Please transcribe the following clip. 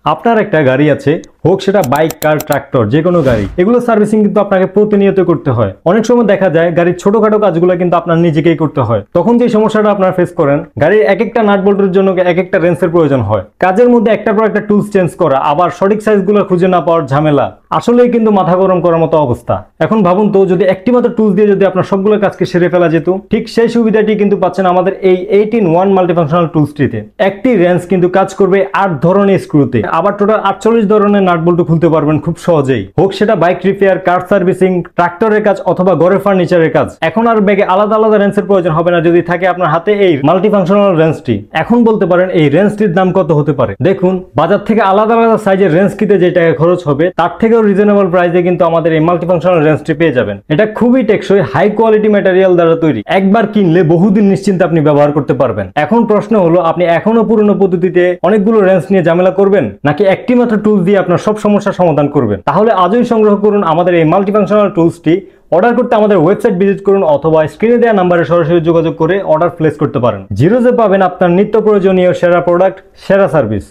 আপনার একটা গাড়ি আছে, হোক সেটা বাইক, কার, ট্রাক্টর, যে কোনো গাড়ি, এগুলো সার্ভিসিং কিন্তু আপনাকে প্রতিনিয়ত করতে হয়। অনেক সময় দেখা যায় গাড়ির ছোটখাটো কাজগুলো কিন্তু আপনার নিজেকেই করতে হয়। তখন যে সমস্যাটা আপনার ফেস করেন, গাড়ির এক একটা নাট বল্টুর জন্য এক একটা রেন্সের প্রয়োজন হয়। কাজের মধ্যে একটার পর একটা টুলস চেঞ্জ করা, আবার সঠিক সাইজগুলো খুঁজে না পাওয়ার ঝামেলা, আসলেই কিন্তু মাথা গরম করার মতো অবস্থা। এখন ভাবুন তো, যদি একটি মাত্র টুলস দিয়ে যদি আপনার সবগুলো কাজকে সেরে ফেলা যেত। ঠিক সেই সুবিধাটি কিন্তু পাচ্ছেন আমাদের এই 8-in-1 মাল্টিফাংশনাল টুলসটিতে। একটি রেঞ্জ কিন্তু কাজ করবে 8 ধরনের স্ক্রুতে, আবার টোটাল 48 ধরনের নাট বল্টু খুলতে পারবেন খুব সহজেই। হোক সেটা বাইক রিপেয়ার, কার সার্ভিসিং, ট্রাক্টরের কাজ অথবা ঘরের ফার্নিচারের কাজ। এখন আর ব্যাগে আলাদা আলাদা রেঞ্জের প্রয়োজন হবে না যদি থাকে আপনার হাতে এই মাল্টিফাংশনাল রেঞ্জটি। এখন বলতে পারেন এই রেঞ্জটির দাম কত হতে পারে। দেখুন, বাজার থেকে আলাদা আলাদা সাইজের রেঞ্জ কিনতে যে টাকা খরচ হবে, তার থেকেও রিজনেবল প্রাইসে কিন্তু আমাদের এই মাল্টিফাংশনাল রেঞ্জটি পেয়ে যাবেন। এটা খুবই টেকসই, হাই কোয়ালিটি ম্যাটেরিয়াল দ্বারা তৈরি। একবার কিনলে বহুদিন নিশ্চিন্তে আপনি ব্যবহার করতে পারবেন। এখন প্রশ্ন হলো, আপনি এখনো পুরনো পদ্ধতিতে অনেকগুলো রেঞ্জ নিয়ে ঝামেলা করবেন, নাকি একটি মাত্র টুলস দিয়ে আপনার সব সমস্যার সমাধান করবেন? তাহলে আজই সংগ্রহ করুন আমাদের এই মাল্টিফাংশনাল টুলসটি। অর্ডার করতে আমাদের ওয়েবসাইট ভিজিট করুন অথবা স্ক্রিনে দেওয়া নাম্বারে সরাসরি যোগাযোগ করে অর্ডার প্লেস করতে পারেন। জিরোজে পাবেন আপনার নিত্য প্রয়োজনীয় সেরা প্রোডাক্ট, সেরা সার্ভিস।